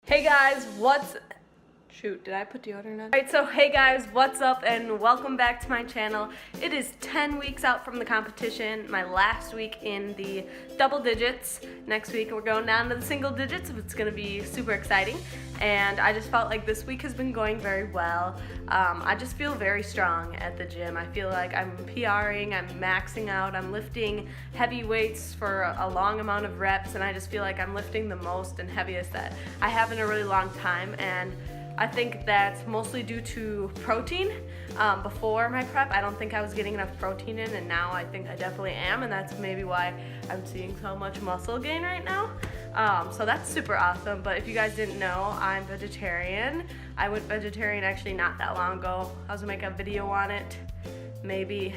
Hey guys, shoot, did I put deodorant on? Alright, so hey guys, what's up and welcome back to my channel. It is 10 weeks out from the competition, my last week in the double digits. Next week we're going down to the single digits, it's gonna be super exciting. And I just felt like this week has been going very well. I just feel very strong at the gym. I feel like I'm PRing, I'm maxing out, I'm lifting heavy weights for a long amount of reps, and I just feel like I'm lifting the most and heaviest that I have in a really long time. And I think that's mostly due to protein. Before my prep, I don't think I was getting enough protein in, and now I think I definitely am, and that's maybe why I'm seeing so much muscle gain right now. So that's super awesome. But if you guys didn't know, I'm vegetarian. I went vegetarian actually not that long ago. I was gonna make a video on it, maybe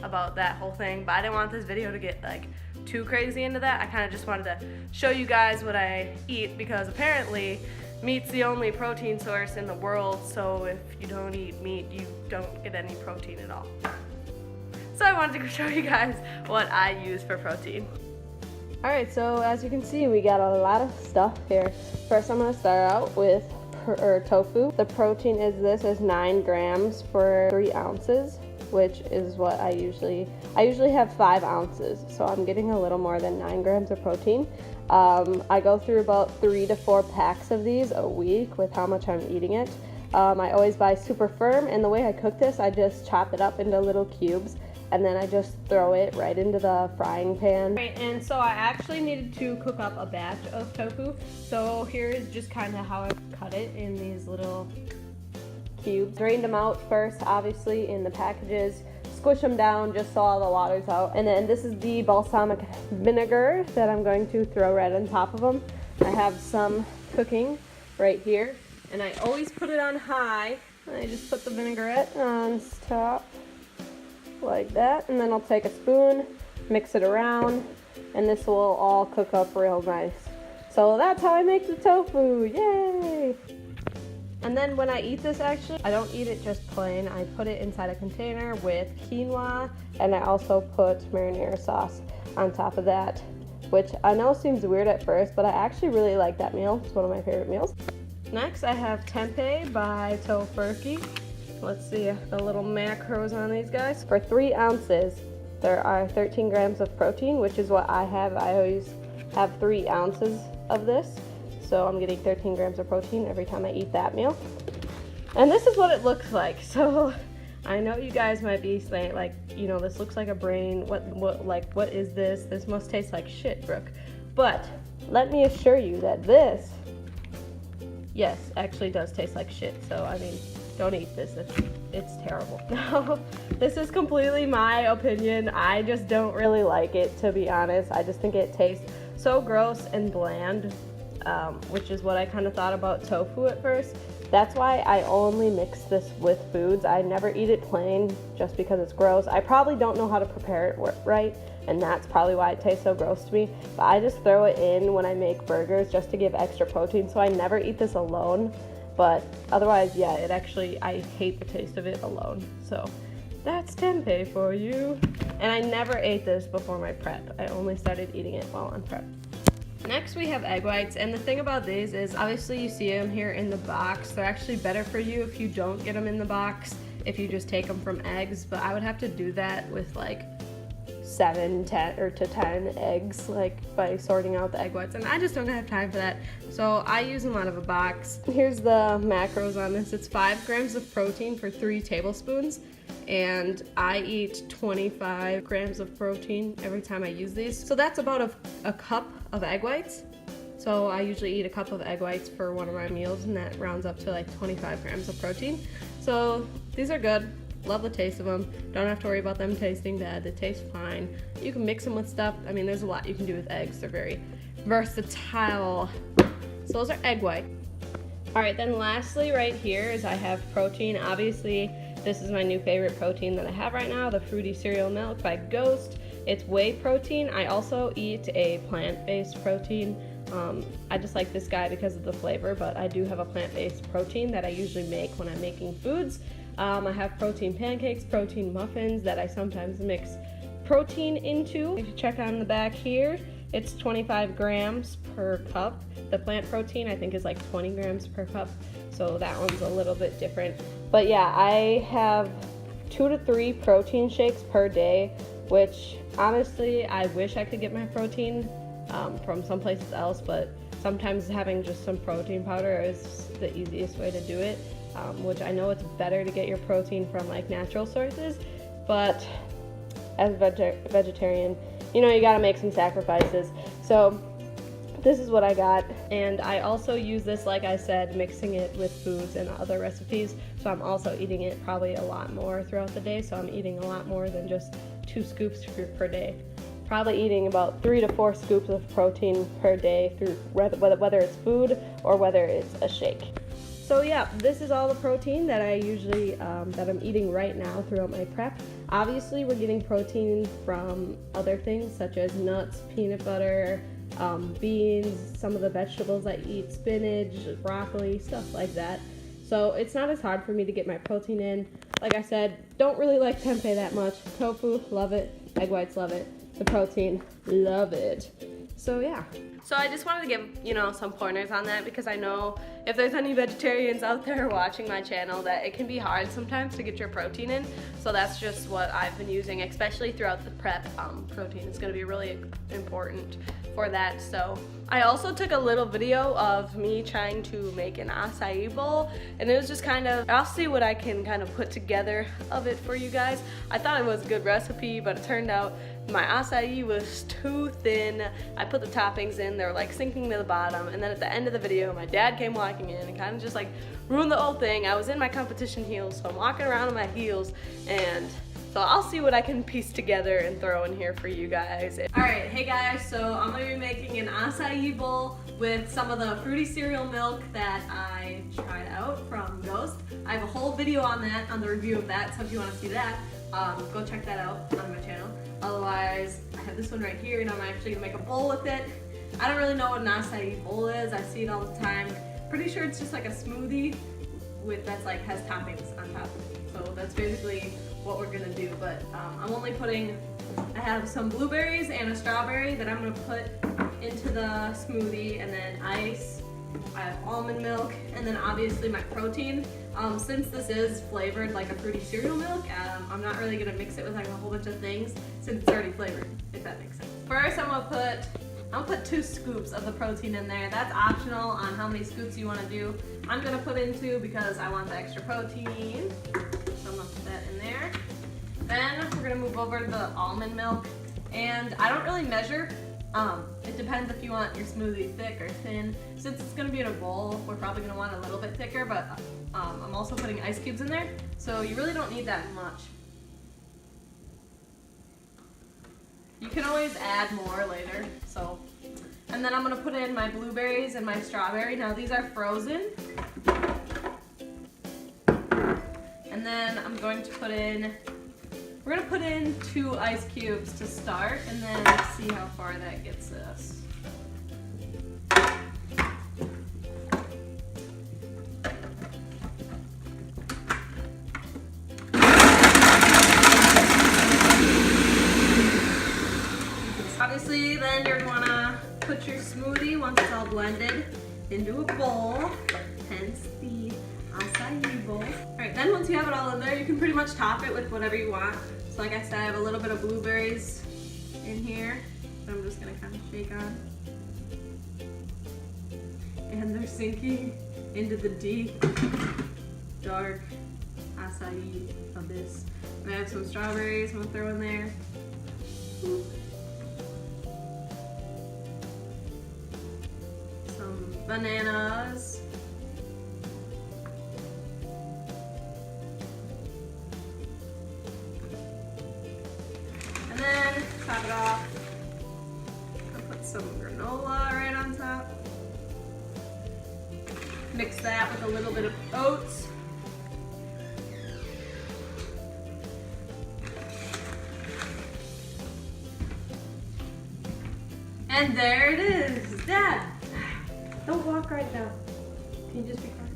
about that whole thing, but I didn't want this video to get like too crazy into that. I kind of just wanted to show you guys what I eat, because apparently meat's the only protein source in the world, so if you don't eat meat, you don't get any protein at all. So I wanted to show you guys what I use for protein. Alright, so as you can see, we got a lot of stuff here. First, I'm going to start out with tofu. The protein is 9 grams for 3 ounces, which is what I usually have 5 ounces, so I'm getting a little more than 9 grams of protein. I go through about 3 to 4 packs of these a week with how much I'm eating it. I always buy super firm, and the way I cook this, I just chop it up into little cubes, and then I just throw it right into the frying pan. Right, and so I actually needed to cook up a batch of tofu, so here is just kind of how I cut it in these little cubes. Drained them out first, obviously, in the packages. Squish them down just so all the water's out. And then this is the balsamic vinegar that I'm going to throw right on top of them. I have some cooking right here, and I always put it on high. I just put the vinaigrette on top like that, and then I'll take a spoon, mix it around, and this will all cook up real nice. So that's how I make the tofu, yay! And then when I eat this, actually, I don't eat it just plain. I put it inside a container with quinoa, and I also put marinara sauce on top of that, which I know seems weird at first, but I actually really like that meal. It's one of my favorite meals. Next, I have tempeh by Tofurky. Let's see the little macros on these guys. For 3 ounces, there are 13 grams of protein, which is what I have. I always have 3 ounces of this. So I'm getting 13 grams of protein every time I eat that meal. And this is what it looks like. So I know you guys might be saying, like, you know, this looks like a brain. What is this? This must taste like shit, Brooke. But let me assure you that this, yes, actually does taste like shit. So, I mean, don't eat this. It's terrible. No, this is completely my opinion. I just don't really like it, to be honest. I just think it tastes so gross and bland. Which is what I kind of thought about tofu at first. That's why I only mix this with foods. I never eat it plain just because it's gross. I probably don't know how to prepare it right, and that's probably why it tastes so gross to me. But I just throw it in when I make burgers just to give extra protein, so I never eat this alone. But otherwise, yeah, I hate the taste of it alone. So that's tempeh for you. And I never ate this before my prep. I only started eating it while on prep. Next, we have egg whites, and the thing about these is obviously you see them here in the box. They're actually better for you if you don't get them in the box, if you just take them from eggs, but I would have to do that with like 7 to 10 eggs, like by sorting out the egg whites, and I just don't have time for that, so I use them out of a box. Here's the macros on this. It's 5 grams of protein for 3 tablespoons, and I eat 25 grams of protein every time I use these. So that's about a cup of egg whites. So I usually eat a cup of egg whites for one of my meals, and that rounds up to like 25 grams of protein. So these are good. Love the taste of them. Don't have to worry about them tasting bad. They taste fine. You can mix them with stuff. I mean, there's a lot you can do with eggs. They're very versatile. So those are egg whites. All right, then lastly right here is I have protein. Obviously, this is my new favorite protein that I have right now, the Fruity Cereal Milk by Ghost. It's whey protein. I also eat a plant-based protein. I just like this guy because of the flavor, but I do have a plant-based protein that I usually make when I'm making foods. I have protein pancakes, protein muffins that I sometimes mix protein into. If you check on the back here, it's 25 grams per cup. The plant protein I think is like 20 grams per cup, so that one's a little bit different. But yeah, I have 2 to 3 protein shakes per day, which honestly I wish I could get my protein from someplace else, but sometimes having just some protein powder is the easiest way to do it, which I know it's better to get your protein from like natural sources, but as a vegetarian, you know, you gotta make some sacrifices. So this is what I got, and I also use this, like I said, mixing it with foods and other recipes, so I'm also eating it probably a lot more throughout the day, so I'm eating a lot more than just 2 scoops per day. Probably eating about 3 to 4 scoops of protein per day, through whether it's food or whether it's a shake. So yeah, this is all the protein that I usually, that I'm eating right now throughout my prep. Obviously we're getting protein from other things such as nuts, peanut butter, beans, some of the vegetables I eat, spinach, broccoli, stuff like that. So it's not as hard for me to get my protein in. Like I said, don't really like tempeh that much. Tofu, love it. Egg whites, love it. The protein, love it. So yeah. So I just wanted to give, you know, some pointers on that, because I know if there's any vegetarians out there watching my channel that it can be hard sometimes to get your protein in. So that's just what I've been using, especially throughout the prep. Protein is going to be really important for that. So I also took a little video of me trying to make an acai bowl, and it was just kind of, I'll see what I can kind of put together of it for you guys. I thought it was a good recipe, but it turned out my acai was too thin. I put the toppings in, they were like sinking to the bottom, and then at the end of the video my dad came walking in and kind of just like ruined the whole thing. I was in my competition heels, so I'm walking around in my heels, and so I'll see what I can piece together and throw in here for you guys. Alright, hey guys, so I'm going to be making an acai bowl with some of the fruity cereal milk that I tried out from Ghost. I have a whole video on that, on the review of that, so if you want to see that, go check that out on my channel. Otherwise, I have this one right here, and I'm actually going to make a bowl with it. I don't really know what an acai bowl is. I see it all the time. Pretty sure it's just like a smoothie with that's like has toppings on top. So that's basically what we're gonna do. But I'm only putting, I have some blueberries and a strawberry that I'm gonna put into the smoothie, and then ice. I have almond milk, and then obviously my protein. Since this is flavored like a fruity cereal milk, I'm not really gonna mix it with like a whole bunch of things since it's already flavored, if that makes sense. First, I'm gonna put 2 scoops of the protein in there. That's optional on how many scoops you wanna do. I'm gonna put in 2 because I want the extra protein. So I'm gonna put that in there. Then we're gonna move over to the almond milk. And I don't really measure. It depends if you want your smoothie thick or thin. Since it's gonna be in a bowl, we're probably gonna want a little bit thicker, but I'm also putting ice cubes in there. So you really don't need that much. You can always add more later, so. And then I'm gonna put in my blueberries and my strawberry. Now these are frozen. And then I'm going to put in, we're gonna put in 2 ice cubes to start, and then see how far that gets us. Obviously, then you're gonna put your smoothie, once it's all blended, into a bowl, hence the acai bowl. Alright, then once you have it all in there, you can pretty much top it with whatever you want. So like I said, I have a little bit of blueberries in here that I'm just gonna kind of shake on. And they're sinking into the deep, dark acai abyss. And I have some strawberries I'm gonna throw in there. Ooh. Some bananas. And then top it off. I'll put some granola right on top. Mix that with a little bit of oats. And there it is. Dad, don't walk right now. Can you just be quiet?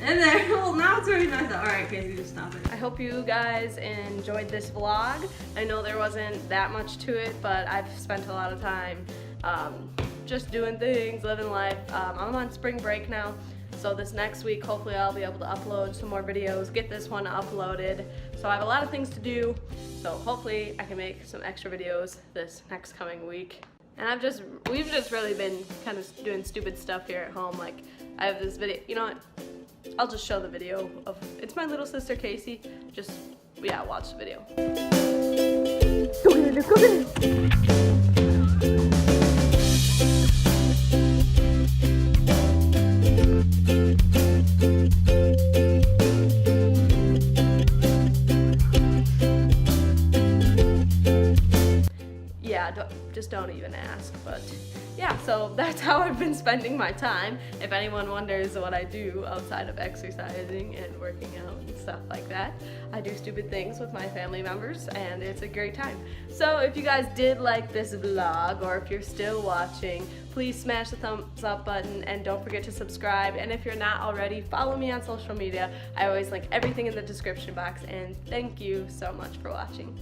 And there, well, now it's already nice. All right, Casey, just stop it. I hope you guys enjoyed this vlog. I know there wasn't that much to it, but I've spent a lot of time just doing things, living life. I'm on spring break now, so this next week hopefully I'll be able to upload some more videos, get this one uploaded. So I have a lot of things to do, so hopefully I can make some extra videos this next coming week. And we've just really been kind of doing stupid stuff here at home. Like, I have this video, you know what, I'll just show the video of, it's my little sister Casey, just, yeah, watch the video. Come here. Just don't even ask, but yeah, so that's how I've been spending my time. If anyone wonders what I do outside of exercising and working out and stuff like that, I do stupid things with my family members, and it's a great time. So if you guys did like this vlog, or if you're still watching, please smash the thumbs up button and don't forget to subscribe. And if you're not already, follow me on social media. I always link everything in the description box, and thank you so much for watching.